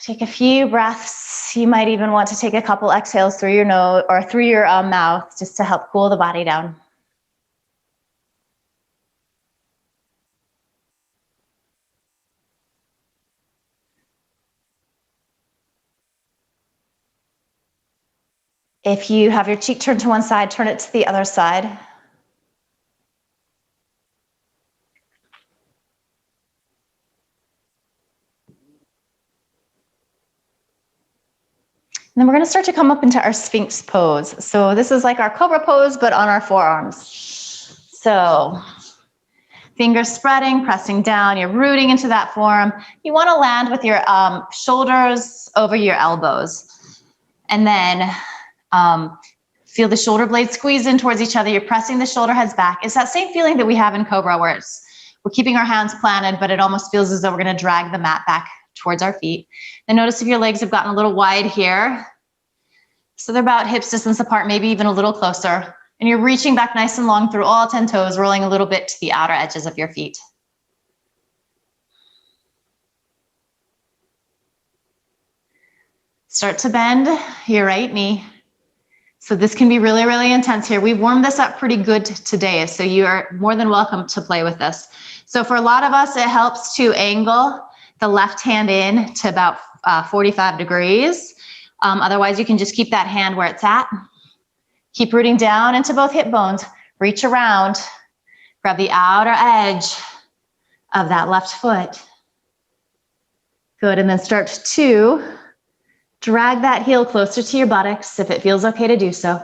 Take a few breaths. You might even want to take a couple exhales through your nose or through your mouth just to help cool the body down. If you have your cheek turned to one side, turn it to the other side. And then we're going to start to come up into our Sphinx pose. So this is like our Cobra pose, but on our forearms. So fingers spreading, pressing down, you're rooting into that forearm. You want to land with your shoulders over your elbows. And then feel the shoulder blades squeeze in towards each other. You're pressing the shoulder heads back. It's that same feeling that we have in Cobra where we're keeping our hands planted, but it almost feels as though we're going to drag the mat back towards our feet. And notice if your legs have gotten a little wide here. So they're about hips distance apart, maybe even a little closer. And you're reaching back nice and long through all 10 toes, rolling a little bit to the outer edges of your feet. Start to bend your right knee. So this can be really, really intense here. We've warmed this up pretty good today, so you are more than welcome to play with this. So for a lot of us, it helps to angle the left hand in to about 45 degrees. Otherwise, you can just keep that hand where it's at. Keep rooting down into both hip bones. Reach around. Grab the outer edge of that left foot. Good, and then start to drag that heel closer to your buttocks if it feels okay to do so.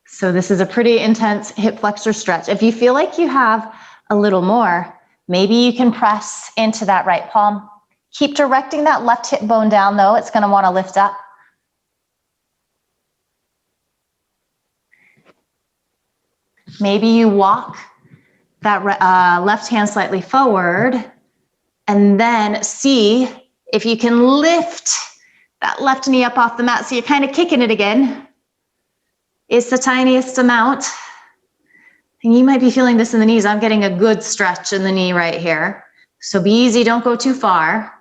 So this is a pretty intense hip flexor stretch. If you feel like you have a little more, maybe you can press into that right palm. Keep directing that left hip bone down though. It's going to want to lift up. Maybe you walk that left hand slightly forward and then see if you can lift that left knee up off the mat. So you're kind of kicking it again. It's the tiniest amount. And you might be feeling this in the knees. I'm getting a good stretch in the knee right here. So be easy, don't go too far.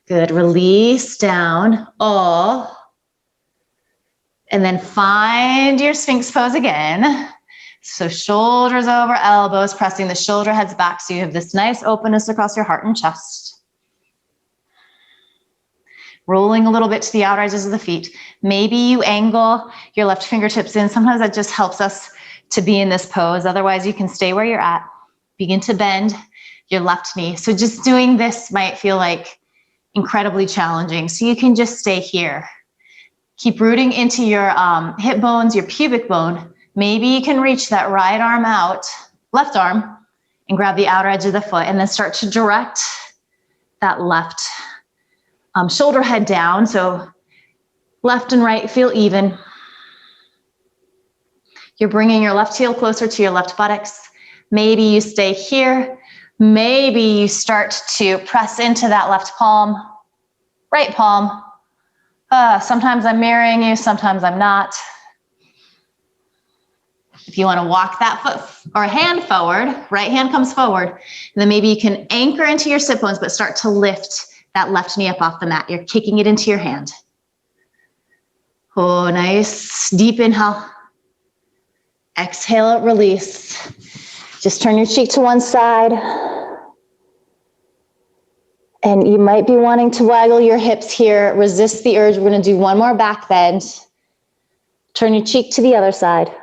Good, release down, all. And then find your Sphinx pose again. So shoulders over elbows, pressing the shoulder heads back so you have this nice openness across your heart and chest. Rolling a little bit to the outer edges of the feet. Maybe you angle your left fingertips in. Sometimes that just helps us to be in this pose. Otherwise, you can stay where you're at. Begin to bend your left knee. So just doing this might feel like incredibly challenging. So you can just stay here. Keep rooting into your hip bones, your pubic bone. Maybe you can reach that right arm out, left arm, and grab the outer edge of the foot, and then start to direct that left shoulder head down. So left and right feel even. You're bringing your left heel closer to your left buttocks. Maybe you stay here. Maybe you start to press into that left palm, right palm. Sometimes I'm mirroring you, sometimes I'm not. If you want to walk that foot or hand forward, right hand comes forward, and then maybe you can anchor into your sit bones, but start to lift that left knee up off the mat. You're kicking it into your hand. Oh, nice. Deep inhale. Exhale, release. Just turn your cheek to one side. And you might be wanting to waggle your hips here. Resist the urge. We're going to do one more back bend. Turn your cheek to the other side.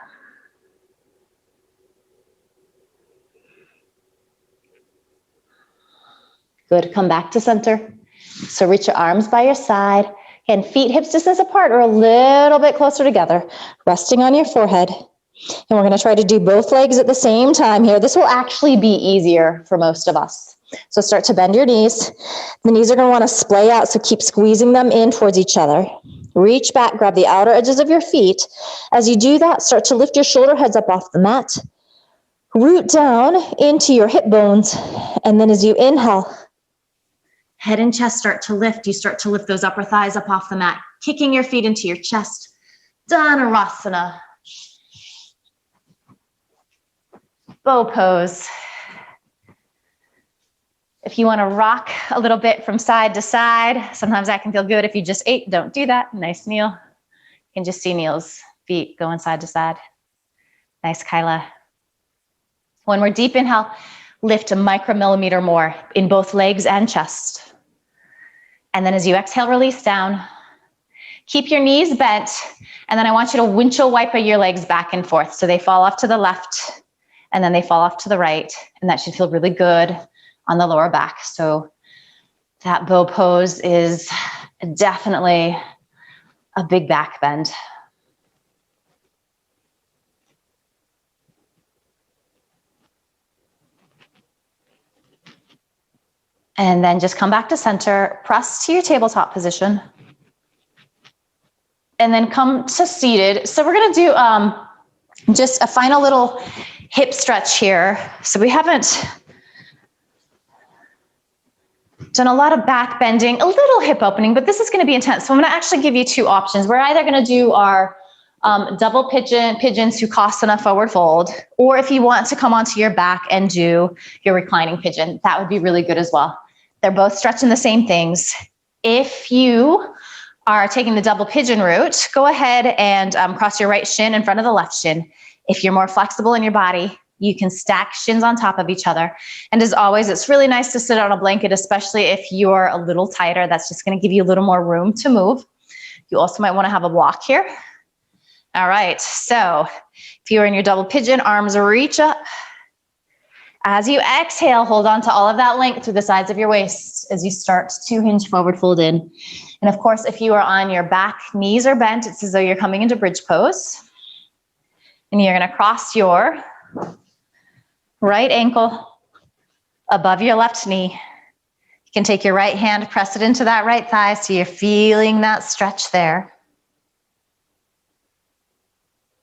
Good. Come back to center. So reach your arms by your side. And feet hips distance apart or a little bit closer together. Resting on your forehead. And we're going to try to do both legs at the same time here. This will actually be easier for most of us. So start to bend your knees. The knees are going to want to splay out, so keep squeezing them in towards each other. Reach back, grab the outer edges of your feet. As you do that, start to lift your shoulder heads up off the mat. Root down into your hip bones. And then as you inhale, head and chest start to lift. You start to lift those upper thighs up off the mat, kicking your feet into your chest. Dhanurasana. Bow pose. If you want to rock a little bit from side to side, sometimes that can feel good. If you just ate, don't do that. Nice Neil. You can just see Neil's feet going side to side. Nice, Kyla. One more deep inhale, lift a micromillimeter more in both legs and chest. And then as you exhale, release down. Keep your knees bent. And then I want you to windshield wiper your legs back and forth. So they fall off to the left and then they fall off to the right. And that should feel really good on the lower back. So that bow pose is definitely a big back bend. And then just come back to center, press to your tabletop position. And then come to seated. So we're gonna do just a final little hip stretch here. So we haven't done a lot of back bending, a little hip opening, but this is gonna be intense. So I'm gonna actually give you two options. We're either gonna do our double pigeon, Sukhasana forward fold, or if you want to come onto your back and do your reclining pigeon, that would be really good as well. They're both stretching the same things. If you are taking the double pigeon route, go ahead and cross your right shin in front of the left shin. If you're more flexible in your body, you can stack shins on top of each other. And as always, it's really nice to sit on a blanket, especially if you're a little tighter. That's just gonna give you a little more room to move. You also might wanna have a block here. All right, so if you're in your double pigeon, arms reach up. As you exhale, hold on to all of that length through the sides of your waist as you start to hinge forward, fold in. And of course, if you are on your back, knees are bent, it's as though you're coming into bridge pose. And you're gonna cross your right ankle above your left knee. You can take your right hand, press it into that right thigh so you're feeling that stretch there.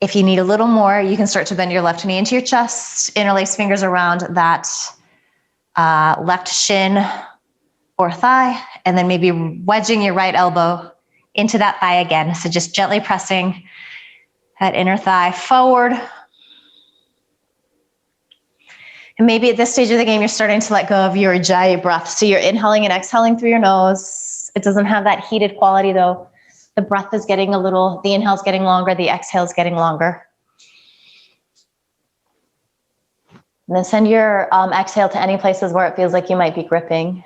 If you need a little more, you can start to bend your left knee into your chest, interlace fingers around that left shin or thigh, and then maybe wedging your right elbow into that thigh again. So just gently pressing that inner thigh forward. And maybe at this stage of the game, you're starting to let go of your ujjayi breath. So you're inhaling and exhaling through your nose. It doesn't have that heated quality though. The breath is getting the inhale's getting longer, the exhale's getting longer. And then send your exhale to any places where it feels like you might be gripping.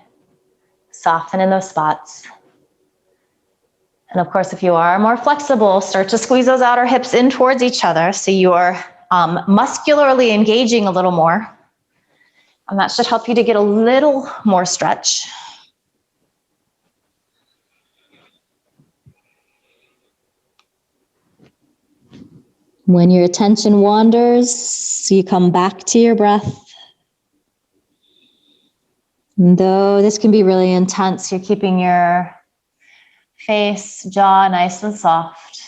Soften in those spots. And of course, if you are more flexible, start to squeeze those outer hips in towards each other so you are muscularly engaging a little more. And that should help you to get a little more stretch. When your attention wanders, you come back to your breath. And though this can be really intense, you're keeping your face, jaw nice and soft.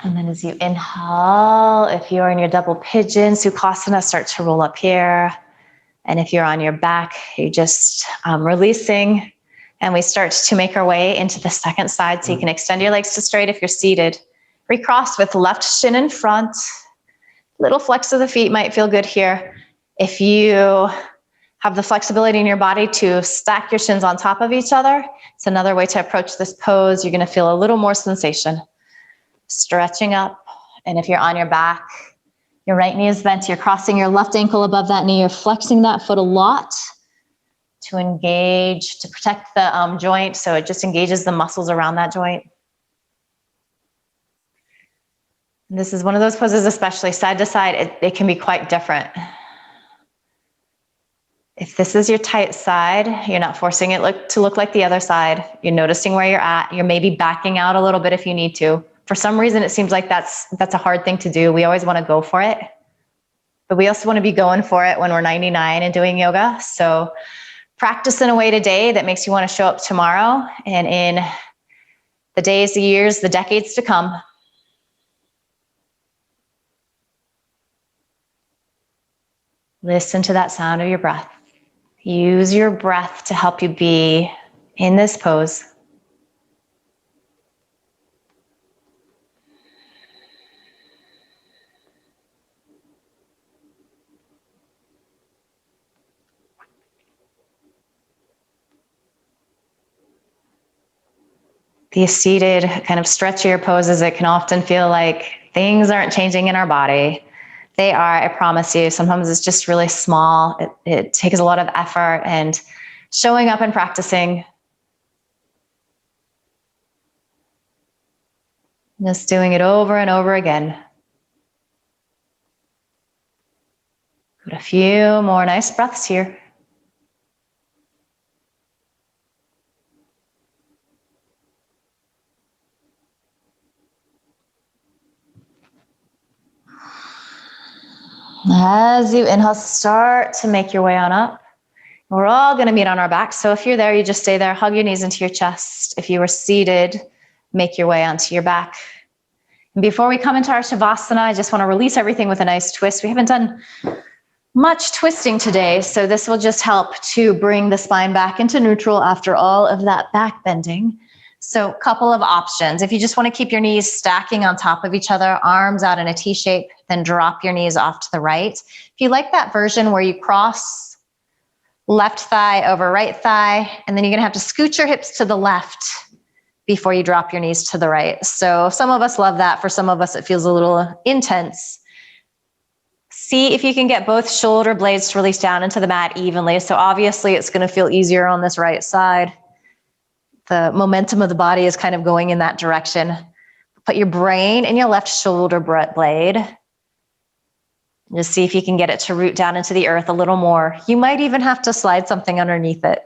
And then as you inhale, if you're in your double pigeon, Sukhasana, start to roll up here. And if you're on your back, you're just releasing. And we start to make our way into the second side. So you can extend your legs to straight if you're seated. Recross with left shin in front. Little flex of the feet might feel good here. If you have the flexibility in your body to stack your shins on top of each other, it's another way to approach this pose. You're gonna feel a little more sensation. Stretching up, and if you're on your back, your right knee is bent, you're crossing your left ankle above that knee, you're flexing that foot a lot to engage, to protect the joint, so it just engages the muscles around that joint. And this is one of those poses, especially side to side, it can be quite different. If this is your tight side, you're not forcing it to look like the other side. You're noticing where you're at. You're maybe backing out a little bit if you need to. For some reason, it seems like that's a hard thing to do. We always want to go for it, but we also want to be going for it when we're 99 and doing yoga. So practice in a way today that makes you want to show up tomorrow and in the days, the years, the decades to come. Listen to that sound of your breath. Use your breath to help you be in this pose. These seated kind of stretchier poses, it can often feel like things aren't changing in our body. They are, I promise you. Sometimes it's just really small. It takes a lot of effort and showing up and practicing. Just doing it over and over again. Put a few more nice breaths here. As you inhale, start to make your way on up. We're all going to meet on our backs. So if you're there, you just stay there. Hug your knees into your chest. If you were seated, make your way onto your back. And before we come into our Shavasana, I just want to release everything with a nice twist. We haven't done much twisting today, so this will just help to bring the spine back into neutral after all of that back bending. So a couple of options. If you just want to keep your knees stacking on top of each other, arms out in a T shape, then drop your knees off to the right. If you like that version where you cross left thigh over right thigh, and then you're going to have to scoot your hips to the left before you drop your knees to the right. So some of us love that. For some of us, it feels a little intense. See if you can get both shoulder blades to release down into the mat evenly. So obviously it's going to feel easier on this right side. The momentum of the body is kind of going in that direction. Put your brain in your left shoulder blade. Just see if you can get it to root down into the earth a little more. You might even have to slide something underneath it.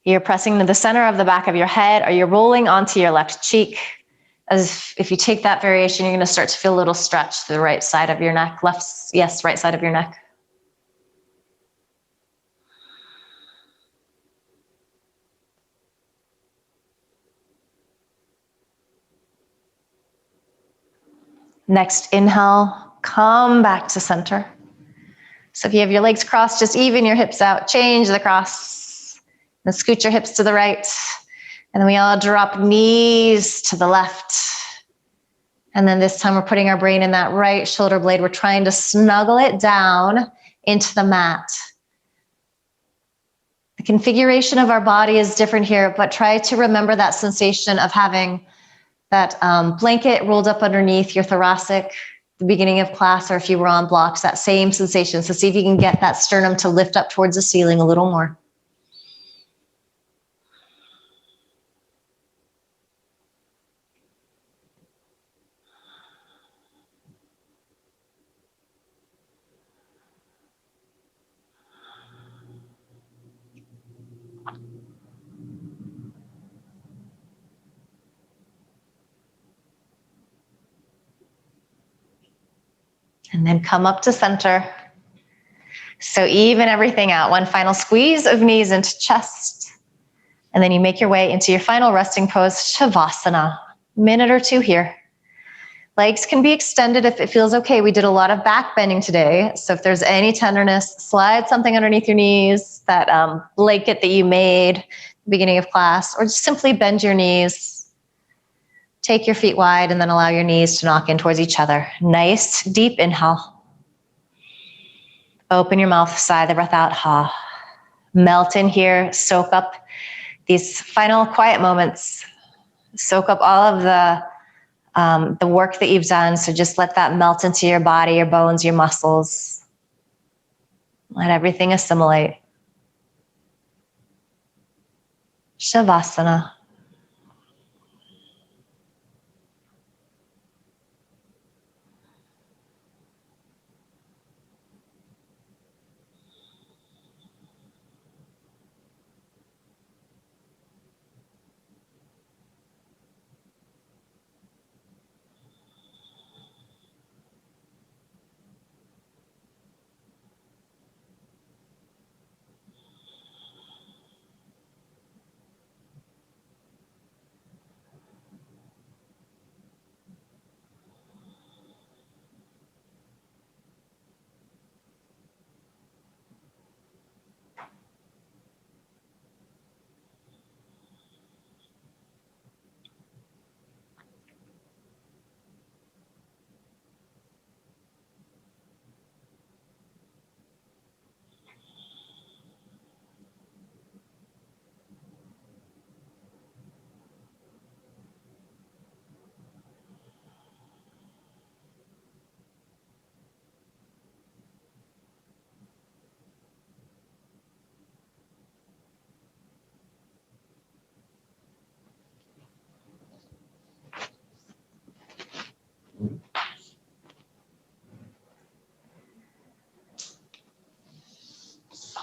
You're pressing to the center of the back of your head, or you're rolling onto your left cheek. As if you take that variation, you're going to start to feel a little stretch to the right side of your neck. Right side of your neck. Next inhale, come back to center. So if you have your legs crossed, just even your hips out, change the cross. Then scoot your hips to the right. And then we all drop knees to the left. And then this time we're putting our brain in that right shoulder blade. We're trying to snuggle it down into the mat. The configuration of our body is different here, but try to remember that sensation of having that blanket rolled up underneath your thoracic, the beginning of class, or if you were on blocks, that same sensation. So see if you can get that sternum to lift up towards the ceiling a little more. And then come up to center. So even everything out. One final squeeze of knees into chest. And then you make your way into your final resting pose, Shavasana. Minute or two here. Legs can be extended if it feels okay. We did a lot of back bending today. So if there's any tenderness, slide something underneath your knees, that blanket that you made at the beginning of class, or just simply bend your knees. Take your feet wide and then allow your knees to knock in towards each other. Nice, deep inhale. Open your mouth, sigh the breath out. Ha. Melt in here, soak up these final quiet moments. Soak up all of the work that you've done. So just let that melt into your body, your bones, your muscles. Let everything assimilate. Shavasana.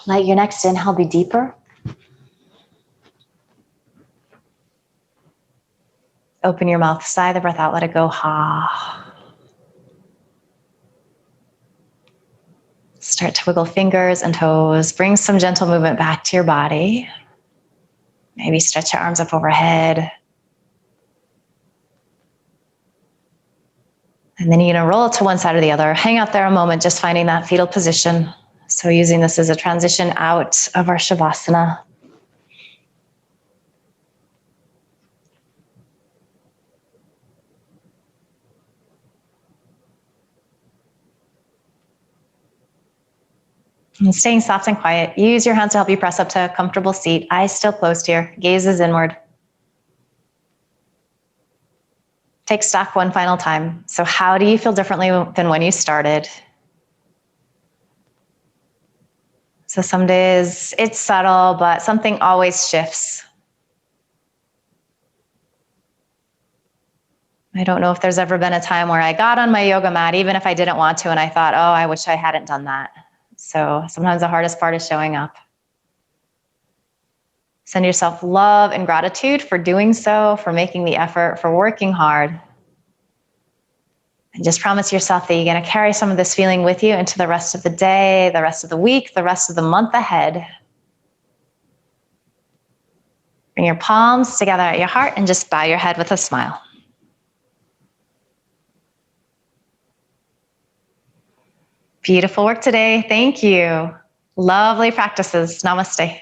Let your next inhale be deeper. Open your mouth, sigh the breath out, let it go. Ha. Start to wiggle fingers and toes. Bring some gentle movement back to your body. Maybe stretch your arms up overhead. And then you're gonna roll to one side or the other. Hang out there a moment, just finding that fetal position. So using this as a transition out of our Shavasana. And staying soft and quiet. Use your hands to help you press up to a comfortable seat. Eyes still closed here. Gaze is inward. Take stock one final time. So how do you feel differently than when you started? So some days it's subtle, but something always shifts. I don't know if there's ever been a time where I got on my yoga mat, even if I didn't want to, and I thought, oh, I wish I hadn't done that. So sometimes the hardest part is showing up. Send yourself love and gratitude for doing so, for making the effort, for working hard. And just promise yourself that you're going to carry some of this feeling with you into the rest of the day, the rest of the week, the rest of the month ahead. Bring your palms together at your heart and just bow your head with a smile. Beautiful work today. Thank you. Lovely practices. Namaste.